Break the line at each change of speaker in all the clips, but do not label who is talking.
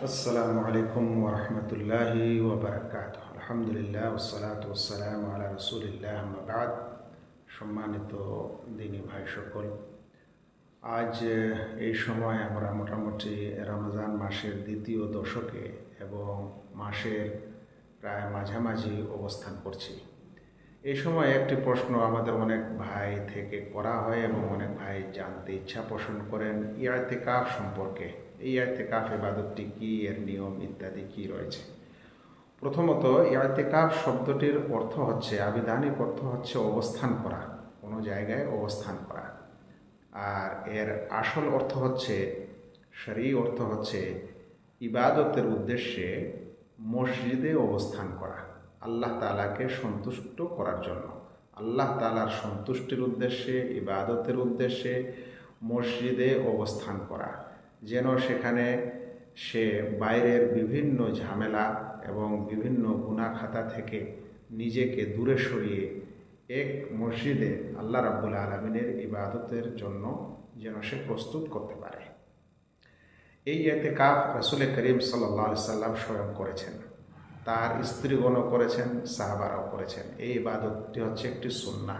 আসসালামু আলাইকুম ওরহমতুল্লাহি ওবরাকাতুহ। আলহামদুলিল্লাহ ওয়াসসালাতু ওয়াসসালামু আলা রাসূলিল্লাহ আম্মা বা'দ। সম্মানিত দিনী ভাই সকল, আজ এই সময় আমরা মোটামুটি রমজান মাসের দ্বিতীয় দশকে এবং মাসের প্রায় মাঝামাঝি অবস্থান করছি। এই সময় একটি প্রশ্ন আমাদের অনেক ভাই থেকে করা হয় এবং অনেক ভাই জানতে ইচ্ছা পোষণ করেন ইআতিকাফ সম্পর্কে। এই ইআতিকাফ ইবাদতটি কী, এর নিয়ম ইত্যাদি কী রয়েছে। প্রথমত, ইআতিকাফ শব্দটির অর্থ হচ্ছে, আবিধানিক অর্থ হচ্ছে অবস্থান করা, কোনো জায়গায় অবস্থান করা। আর এর আসল অর্থ হচ্ছে, শরঈ অর্থ হচ্ছে ইবাদতের উদ্দেশ্যে মসজিদে অবস্থান করা, আল্লাহ তাআলাকে সন্তুষ্ট করার জন্য। আল্লাহ তাআলার সন্তুষ্টির উদ্দেশ্যে, ইবাদতের উদ্দেশ্যে মসজিদে অবস্থান করা, যেন সেখানে সে বাইরের বিভিন্ন ঝামেলা এবং বিভিন্ন গুনাহ খাতা থেকে নিজেকে দূরে সরিয়ে এক মসজিদে আল্লাহ রাব্বুল আলামিনের ইবাদতের জন্য যেন সে প্রস্তুত করতে পারে। এই ইতিকাফ রাসূল করিম সাল্লাল্লাহু আলাইহি সাল্লাম স্বয়ং করেছেন, তার স্ত্রীগণও করেছেন, সাহাবারাও করেছেন। এই ইবাদতটি হচ্ছে একটি সুন্নাহ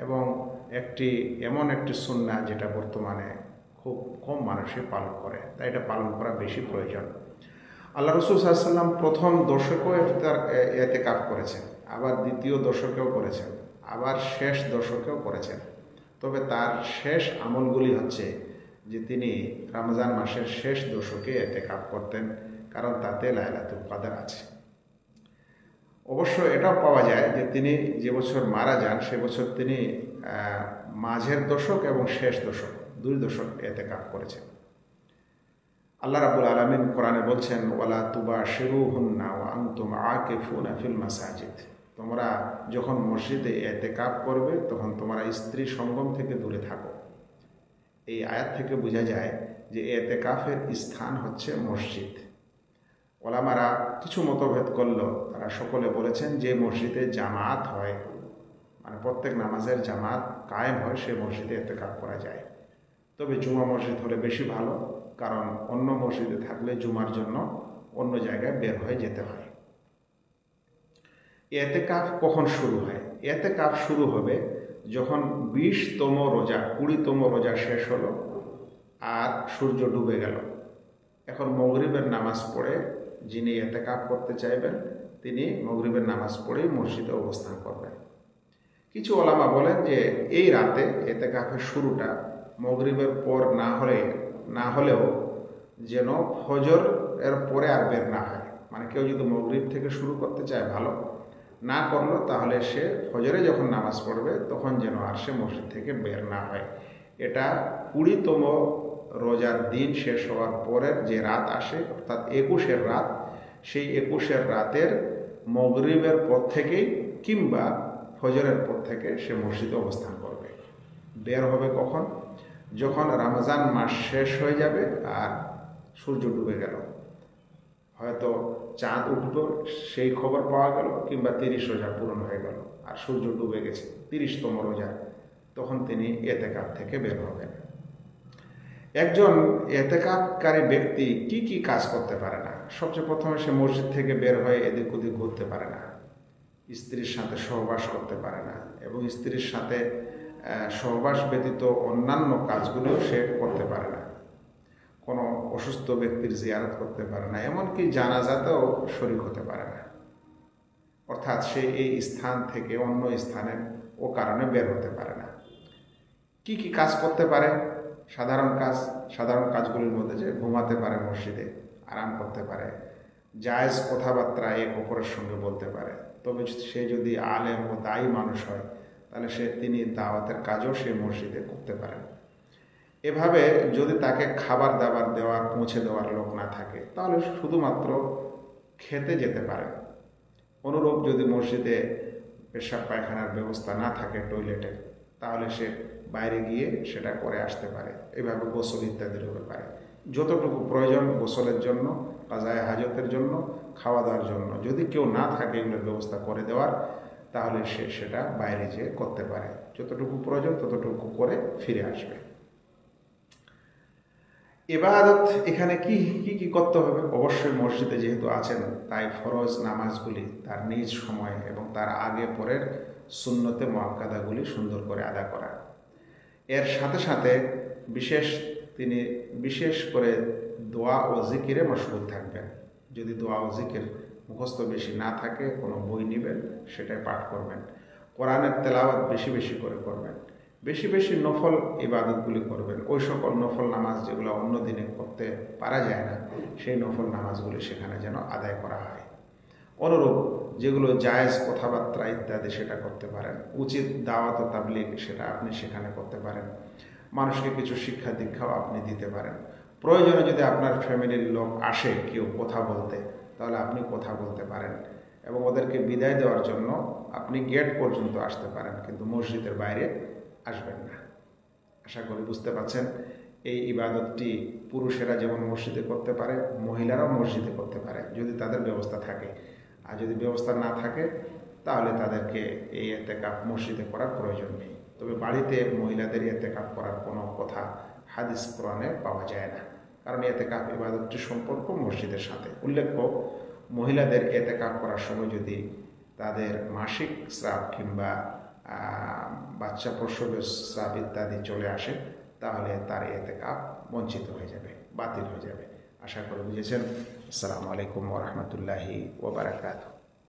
এবং এমন একটি সুন্নাহ যেটা বর্তমানে খুব কম মানুষই পালন করে, তাই এটা পালন করা বেশি প্রয়োজন। আল্লাহ রাসূল সাল্লাল্লাহু আলাইহি সাল্লাম প্রথম দশকেও ইতিকাফ করেছেন, আবার দ্বিতীয় দশকেও করেছেন, আবার শেষ দশকেও করেছেন। তবে তার শেষ আমলগুলি হচ্ছে যে তিনি রমজান মাসের শেষ দশকে ইতিকাফ করতেন, কারণ তাতে লাইলাতুল কদর আছে। অবশ্য এটাও পাওয়া যায় যে তিনি যে বছর মারা যান সে বছর তিনি মাঝের দশক এবং শেষ দশক, দুই দশক ইতিকাফ করেছেন। আল্লাহ রাব্বুল আলামিন কোরআনে বলছেন, ওয়ালা তুবাশিরুহুন্না ওয়া আনতুম আকিফুনা ফিল মাসাজিদ। তোমরা যখন মসজিদে ইতিকাফ করবে তখন তোমরা স্ত্রী সঙ্গম থেকে দূরে থাকো। এই আয়াত থেকে বোঝা যায় যে ইতিকাফের স্থান হচ্ছে মসজিদ। ওলামারা কিছু মতভেদ করলেও তারা সকলে বলেছেন যে মসজিদে জামাত হয়, মানে প্রত্যেক নামাজের জামাত কায়েম হয়, সে মসজিদে ইতিকাফ করা যায়। তবে জুমা মসজিদ হলে বেশি ভালো, কারণ অন্য মসজিদে থাকলে জুমার জন্য অন্য জায়গায় বের হয়ে যেতে হয়। ইতিকাফ কখন শুরু হয়? ইতিকাফ শুরু হবে যখন 20তম রোজা, 20তম রোজা শেষ হলো আর সূর্য ডুবে গেল। এখন মাগরিবের নামাজ পড়ে যিনি ইতিকাফ করতে চাইবেন তিনি মাগরিবের নামাজ পড়েই মসজিদে অবস্থান করবেন। কিছু ওলামা বলেন যে এই রাতে ইতিকাফের শুরুটা মাগরিবের পর না হলেও যেন ফজর এর পরে আর বের না হয়। মানে কেউ যদি মাগরিব থেকে শুরু করতে চায় ভালো, না করলো তাহলে সে ফজরে যখন নামাজ পড়বে তখন যেন আর সে মসজিদ থেকে বের না হয়। এটা 20তম রোজার দিন শেষ হওয়ার পরের যে রাত আসে, অর্থাৎ 21-এর রাত, সেই 21-এর রাতের মাগরিবের পর থেকেই কিংবা ফজরের পর থেকে সে মসজিদে অবস্থান করবে। বের হবে কখন? যখন রমজান মাস শেষ হয়ে যাবে আর সূর্য ডুবে গেল, হয়তো চাঁদ উঠল সেই খবর পাওয়া গেল, কিংবা 30 রোজা পূরণ হয়ে গেল আর সূর্য ডুবে গেছে 30তম রোজা, তখন তিনি ইতিকাফ থেকে বের হবেন। একজন ইতিকাফকারী ব্যক্তি কি কি কাজ করতে পারে না? সবচেয়ে প্রথমে সে মসজিদ থেকে বের হয়ে এদিক ওদিক ঘুরতে পারে না, স্ত্রীর সাথে সহবাস করতে পারে না, এবং স্ত্রীর সাথে সহবাস ব্যতীত অন্যান্য কাজগুলিও সে করতে পারে না। কোনো অসুস্থ ব্যক্তির জিয়ারত করতে পারে না, এমনকি জানাজাতেও শরীক হতে পারে না। অর্থাৎ সে এই স্থান থেকে অন্য স্থানে ও কারণে বের হতে পারে না। কি কি কাজ করতে পারে? সাধারণ কাজগুলির মধ্যে যে ঘুমাতে পারে, মসজিদে আরাম করতে পারে, জায়েজ কথাবার্তা এক অপরের সঙ্গে বলতে পারে। তবে সে যদি আলেম ও দায়ী মানুষ হয় তাহলে তিনি দাওয়াতের কাজও সে মসজিদে করতে পারেন। এভাবে যদি তাকে খাবার দাবার দেওয়ার, পৌঁছে দেওয়ার লোক না থাকে তাহলে শুধুমাত্র খেতে যেতে পারে। অনুরূপ যদি মসজিদে পেশাব পায়খানার ব্যবস্থা না থাকে, টয়লেটে, তাহলে সে বাইরে গিয়ে সেটা করে আসতে পারে। এভাবে গোসল ইত্যাদির ব্যাপারে যতটুকু প্রয়োজন গোসলের জন্য, কাজায়ে হাজতের জন্য, খাওয়া দাওয়ার জন্য যদি কেউ না থাকে এগুলোর ব্যবস্থা করে দেওয়ার, তাহলে সে সেটা বাইরে যেয়ে করতে পারে। যতটুকু প্রয়োজন ততটুকু করে ফিরে আসবে। ইবাদত এখানে কি কি কি করতে হবে? অবশ্যই মসজিদে যেহেতু আছেন, তাই ফরজ নামাজগুলি তার নিজ সময়ে এবং তার আগে পরের সুন্নতে মুআক্কাদাগুলি সুন্দর করে আদা করা। এর সাথে সাথে তিনি বিশেষ করে দোয়া ও জিকিরে মশগুল থাকবেন। যদি দোয়া ও জিকির মুখস্থ বেশি না থাকে, কোনো বই নেবেন, সেটাই পাঠ করবেন। কোরআনের তেলাওয়াত বেশি বেশি করে করবেন। বেশি বেশি নফল ইবাদতগুলি করবেন। ওই সকল নফল নামাজ যেগুলো অন্য দিনে করতে পারা যায় না, সেই নফল নামাজগুলি সেখানে যেন আদায় করা হয়। অনুরূপ যেগুলো জায়েজ কথাবার্তা ইত্যাদি সেটা করতে পারেন। উচিত দাওয়াত ও তাবলীগ সেটা আপনি সেখানে করতে পারেন। মানুষকে কিছু শিক্ষা দীক্ষাও আপনি দিতে পারেন। প্রয়োজনে যদি আপনার ফ্যামিলির লোক আসে কেউ কথা বলতে, তাহলে আপনি কথা বলতে পারেন এবং ওদেরকে বিদায় দেওয়ার জন্য আপনি গেট পর্যন্ত আসতে পারেন, কিন্তু মসজিদের বাইরে আসবেন না। আশা করি বুঝতে পারছেন। এই ইবাদতটি পুরুষেরা যেমন মসজিদে করতে পারে, মহিলারাও মসজিদে করতে পারে যদি তাদের ব্যবস্থা থাকে। আর যদি ব্যবস্থা না থাকে, তাহলে তাদেরকে এই এতেকাফ মসজিদে করার প্রয়োজন নেই। তবে বাড়িতে মহিলাদের এতেকাফ করার কোনো কথা হাদিস কোরআনে পাওয়া যায় না, কারণ এতেকাফ ইবাদতটি সম্পর্ক মসজিদের সাথে। উল্লেখ্য, মহিলাদের এতেকাফ করার সময় যদি তাদের মাসিক স্রাব কিংবা বাচ্চা প্রসবের স্রাব ইত্যাদি চলে আসে, তাহলে তার এতেকাফ বঞ্চিত হয়ে যাবে, বাতিল হয়ে যাবে। আশা করি বুঝেছেন। আসসালামু আলাইকুম ওয়া রাহমাতুল্লাহি ওয়া বারাকাতুহু।